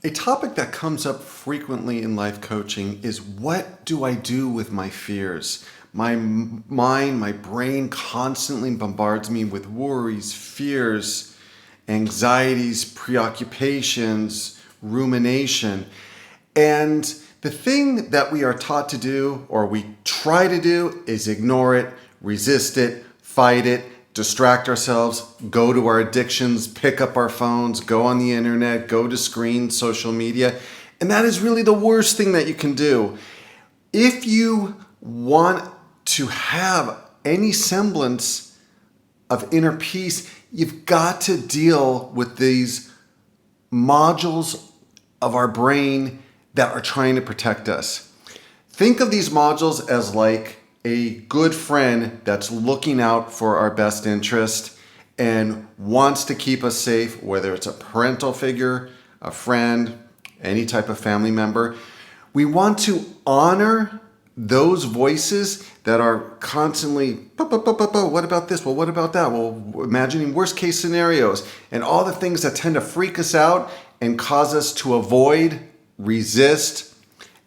A topic that comes up frequently in life coaching is, what do I do with my fears? My mind, my brain constantly bombards me with worries, fears, anxieties, preoccupations, rumination. And the thing that we are taught to do, or we try to do, is ignore it, resist it, fight it, distract ourselves, go to our addictions, pick up our phones, go on the internet, go to screens, social media. And that is really the worst thing that you can do. If you want to have any semblance of inner peace, you've got to deal with these modules of our brain that are trying to protect us. Think of these modules as like a good friend that's looking out for our best interest and wants to keep us safe, whether it's a parental figure, a friend, any type of family member. We want to honor those voices that are constantly, what about this? Well, what about that? Well, imagining worst case scenarios and all the things that tend to freak us out and cause us to avoid, resist,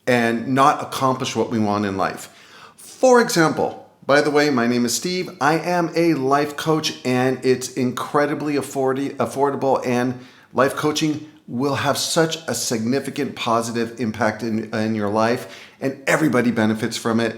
and not accomplish what we want in life. For example, by the way, my name is Steve. I am a life coach, and it's incredibly affordable, and life coaching will have such a significant positive impact in your life, and everybody benefits from it.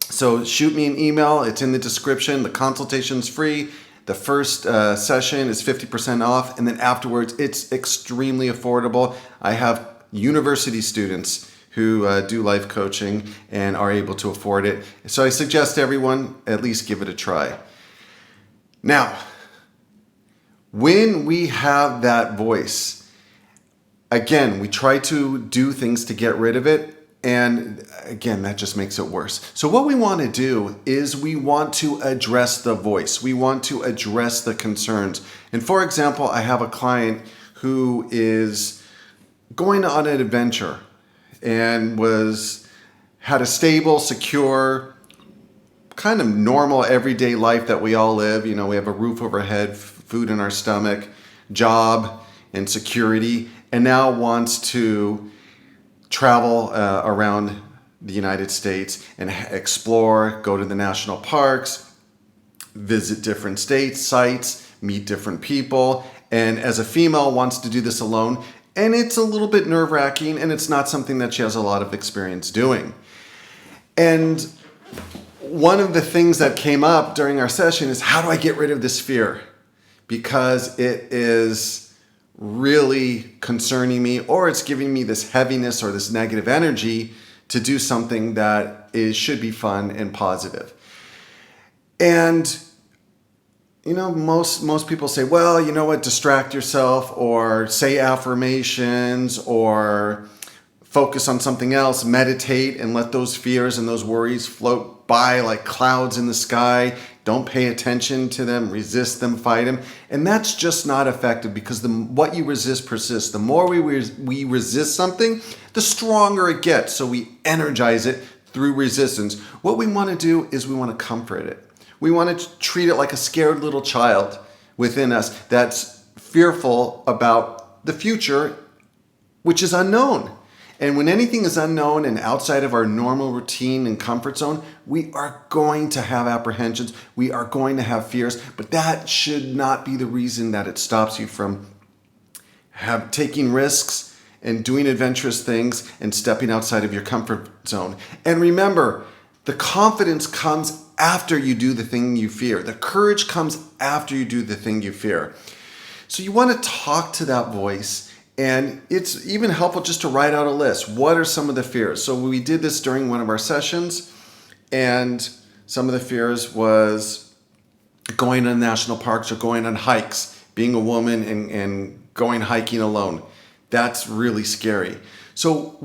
So shoot me an email. It's in the description. The consultation's free. The first session is 50% off, and then afterwards, it's extremely affordable. I have university students who do life coaching and are able to afford it. So I suggest everyone at least give it a try. Now, when we have that voice, again, we try to do things to get rid of it. And again, that just makes it worse. So what we want to do is we want to address the voice. We want to address the concerns. And for example, I have a client who is going on an adventure and had a stable, secure, kind of normal everyday life that we all live. You know, we have a roof over our head, food in our stomach, job, and security, and now wants to travel around the United States and explore, go to the national parks, visit different states, sites, meet different people. And as a female, wants to do this alone. And it's a little bit nerve-wracking, and it's not something that she has a lot of experience doing. And one of the things that came up during our session is, how do I get rid of this fear? Because it is really concerning me, or it's giving me this heaviness or this negative energy to do something that should be fun and positive. And you know, most people say, well, you know what, distract yourself, or say affirmations, or focus on something else, meditate, and let those fears and those worries float by like clouds in the sky. Don't pay attention to them, resist them, fight them. And that's just not effective, because what you resist persists. The more we resist something, the stronger it gets. So we energize it through resistance. What we want to do is we want to comfort it. We want to treat it like a scared little child within us that's fearful about the future, which is unknown. And when anything is unknown and outside of our normal routine and comfort zone, we are going to have apprehensions. We are going to have fears, but that should not be the reason that it stops you from taking risks and doing adventurous things and stepping outside of your comfort zone. And remember, the confidence comes after you do the thing you fear. The courage comes after you do the thing you fear. So you want to talk to that voice, and it's even helpful just to write out a list. What are some of the fears? So we did this during one of our sessions, and some of the fears was going to national parks or going on hikes, being a woman and going hiking alone. That's really scary. So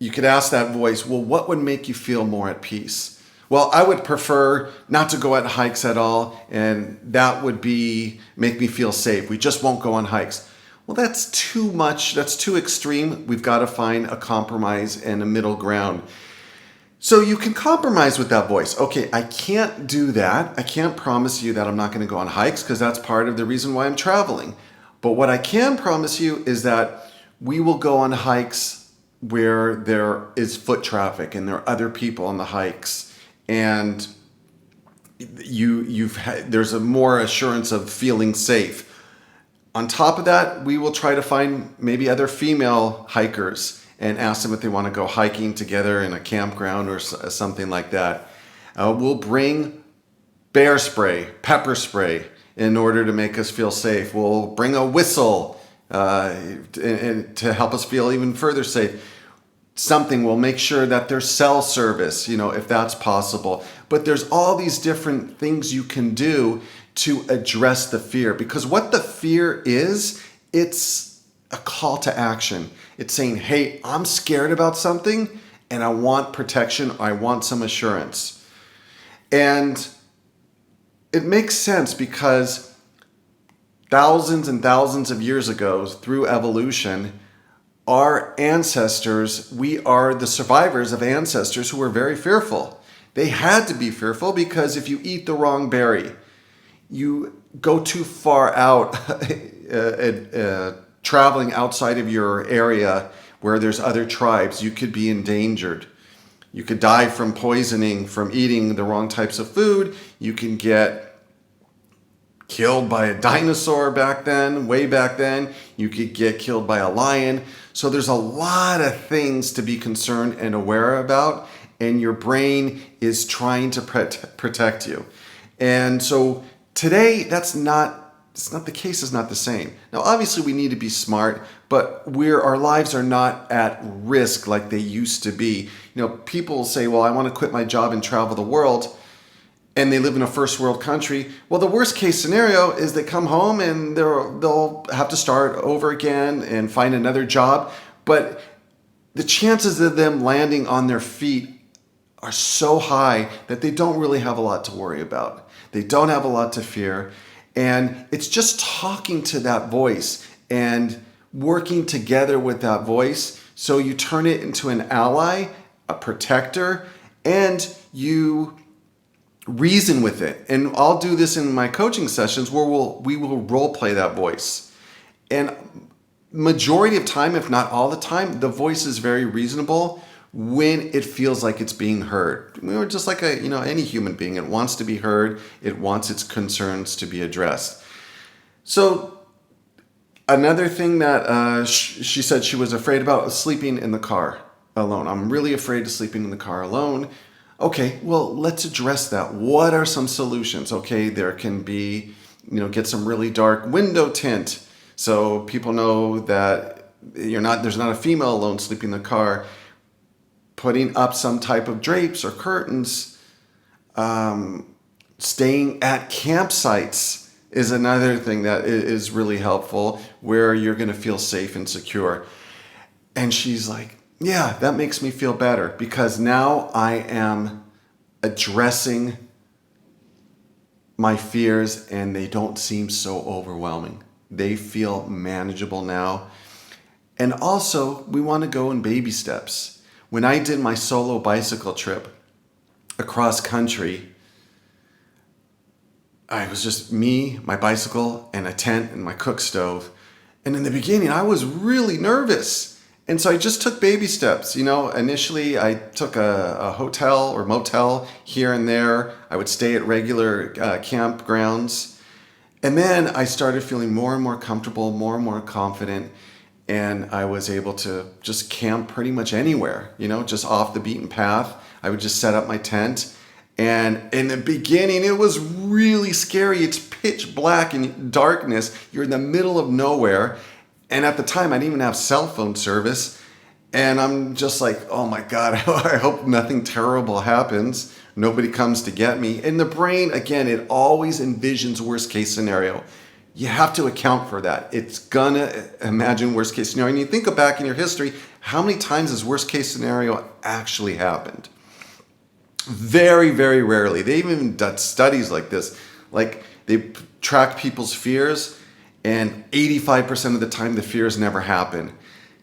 you could ask that voice, well, what would make you feel more at peace? Well, I would prefer not to go on hikes at all, and that would make me feel safe. We just won't go on hikes. Well, that's too much. That's too extreme. We've got to find a compromise and a middle ground. So you can compromise with that voice. Okay, I can't do that. I can't promise you that I'm not going to go on hikes, because that's part of the reason why I'm traveling. But what I can promise you is that we will go on hikes where there is foot traffic and there are other people on the hikes, and there's a more assurance of feeling safe. On top of that, we will try to find maybe other female hikers and ask them if they want to go hiking together in a campground or something like that. We'll bring bear spray, pepper spray, in order to make us feel safe. We'll bring a whistle and to help us feel even further safe. We'll make sure that there's cell service, if that's possible. But there's all these different things you can do to address the fear, because what the fear is, it's a call to action. It's saying, hey, I'm scared about something and I want protection. I want some assurance. And it makes sense because thousands and thousands of years ago, through evolution, our ancestors, we are the survivors of ancestors who were very fearful. They had to be fearful because if you eat the wrong berry, you go too far out traveling outside of your area where there's other tribes, you could be endangered. You could die from poisoning, from eating the wrong types of food. You can get killed by a dinosaur way back then. You could get killed by a lion. So there's a lot of things to be concerned and aware about, and your brain is trying to protect you. And so today, it's not the case, is not the same. Now, obviously, we need to be smart, but our lives are not at risk like they used to be. People say, well, I want to quit my job and travel the world, and they live in a first world country. Well, the worst case scenario is they come home and they'll have to start over again and find another job. But the chances of them landing on their feet are so high that they don't really have a lot to worry about. They don't have a lot to fear. And it's just talking to that voice and working together with that voice. So you turn it into an ally, a protector, and you reason with it. And I'll do this in my coaching sessions where we will role play that voice. And majority of time, if not all the time, the voice is very reasonable when it feels like it's being heard. We're just like any human being. It wants to be heard. It wants its concerns to be addressed. So another thing that she said she was afraid about was sleeping in the car alone. I'm really afraid of sleeping in the car alone. Okay, well, let's address that. What are some solutions? Okay, there can be, get some really dark window tint so people know that there's not a female alone sleeping in the car. Putting up some type of drapes or curtains, staying at campsites is another thing that is really helpful, where you're going to feel safe and secure. And she's like, yeah, that makes me feel better because now I am addressing my fears and they don't seem so overwhelming. They feel manageable now. And also, we want to go in baby steps. When I did my solo bicycle trip across country, I was just me, my bicycle, and a tent and my cook stove. And in the beginning, I was really nervous. And so I just took baby steps. Initially I took a hotel or motel here and there. I would stay at regular campgrounds. And then I started feeling more and more comfortable, more and more confident. And I was able to just camp pretty much anywhere, just off the beaten path. I would just set up my tent. And in the beginning, it was really scary. It's pitch black and darkness. You're in the middle of nowhere. And at the time, I didn't even have cell phone service. And I'm just like, oh my God, I hope nothing terrible happens. Nobody comes to get me. And the brain, again, it always envisions worst case scenario. You have to account for that. It's gonna imagine worst case scenario. And you think back in your history, how many times has worst case scenario actually happened? Very, very rarely. They've even done studies like this. Like they track people's fears, and 85% of the time the fears never happen.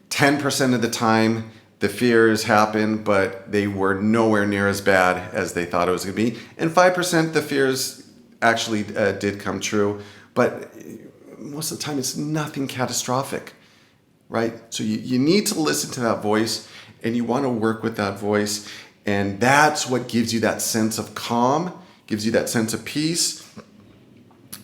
10% of the time the fears happen, but they were nowhere near as bad as they thought it was gonna be. And 5% the fears actually did come true. But most of the time it's nothing catastrophic, right? So you need to listen to that voice, and you want to work with that voice. And that's what gives you that sense of calm, gives you that sense of peace,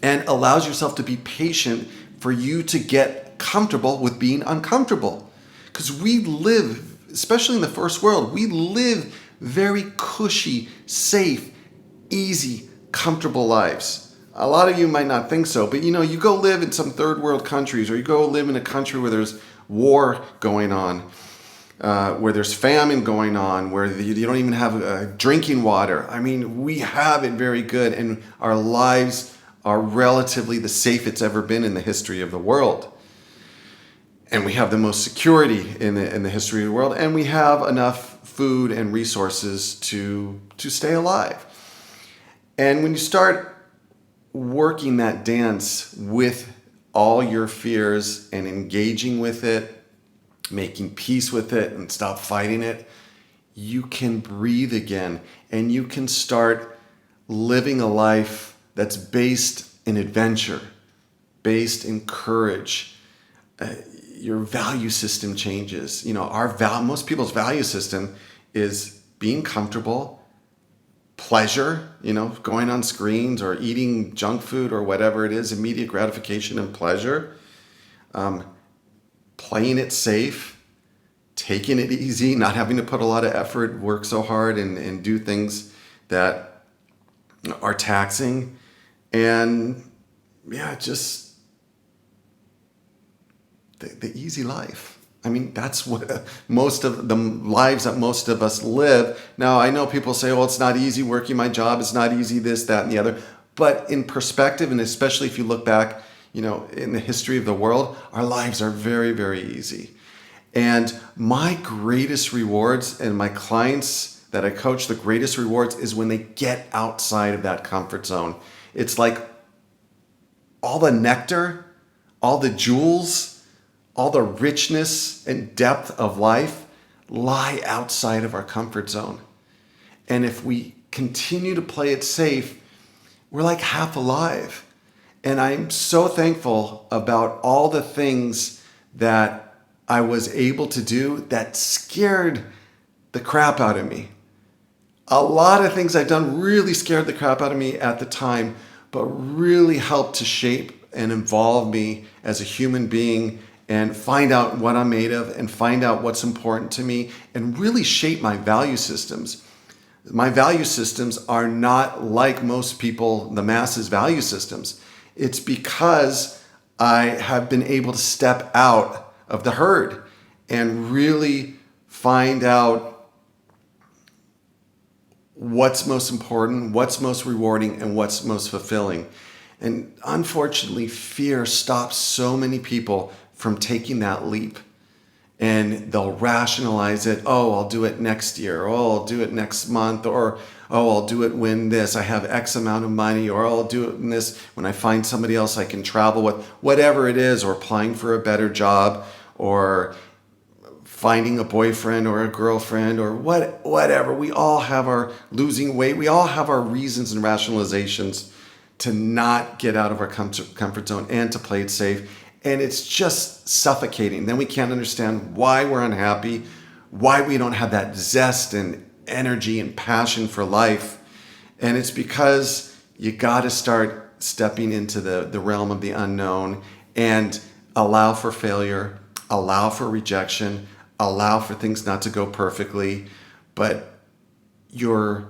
and allows yourself to be patient for you to get comfortable with being uncomfortable. Because we live, especially in the first world, we live very cushy, safe, easy, comfortable lives. A lot of you might not think so, but you go live in some third world countries, or you go live in a country where there's war going on, where there's famine going on, where you don't even have drinking water. I mean, we have it very good, and our lives are relatively the safest it's ever been in the history of the world. And we have the most security in the history of the world, and we have enough food and resources to stay alive. And when you start working that dance with all your fears and engaging with it, making peace with it and stop fighting it, you can breathe again, and you can start living a life that's based in adventure, based in courage. Your value system changes. Most people's value system is being comfortable, pleasure, going on screens or eating junk food or whatever it is, immediate gratification and pleasure, playing it safe, taking it easy, not having to put a lot of effort, work so hard and do things that are taxing, and just the easy life. I mean, that's what most of the lives that most of us live. Now, I know people say, well, it's not easy working my job. It's not easy this, that, and the other. But in perspective, and especially if you look back, in the history of the world, our lives are very, very easy. And my greatest rewards, and my clients that I coach, the greatest rewards is when they get outside of that comfort zone. It's like all the nectar, all the jewels, all the richness and depth of life lie outside of our comfort zone. And if we continue to play it safe, we're like half alive. And I'm so thankful about all the things that I was able to do that scared the crap out of me. A lot of things I've done really scared the crap out of me at the time, but really helped to shape and evolve me as a human being, and find out what I'm made of, and find out what's important to me, and really shape my value systems. My value systems are not like most people, the masses' value systems. It's because I have been able to step out of the herd and really find out what's most important, what's most rewarding, and what's most fulfilling. And unfortunately, fear stops so many people from taking that leap. And they'll rationalize it. Oh, I'll do it next year. Oh, I'll do it next month. Or, oh, I'll do it when I have X amount of money. Or I'll do it when I find somebody else I can travel with. Whatever it is, or applying for a better job, or finding a boyfriend or a girlfriend, or whatever. We all have our losing weight. We all have our reasons and rationalizations to not get out of our comfort zone and to play it safe. And it's just suffocating. Then we can't understand why we're unhappy, why we don't have that zest and energy and passion for life. And it's because you got to start stepping into the realm of the unknown and allow for failure, allow for rejection, allow for things not to go perfectly, but you're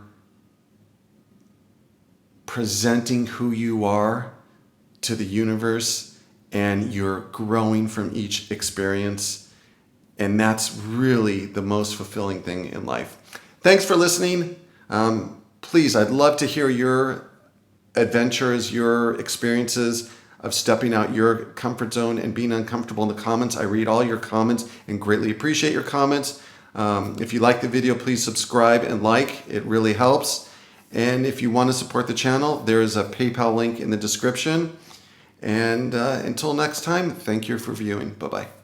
presenting who you are to the universe, and you're growing from each experience. And that's really the most fulfilling thing in life. Thanks for listening. Please, I'd love to hear your adventures, your experiences of stepping out your comfort zone and being uncomfortable in the comments. I read all your comments and greatly appreciate your comments. If you like the video, please subscribe and like. It really helps. And if you want to support the channel, there is a PayPal link in the description. And until next time, thank you for viewing. Bye-bye.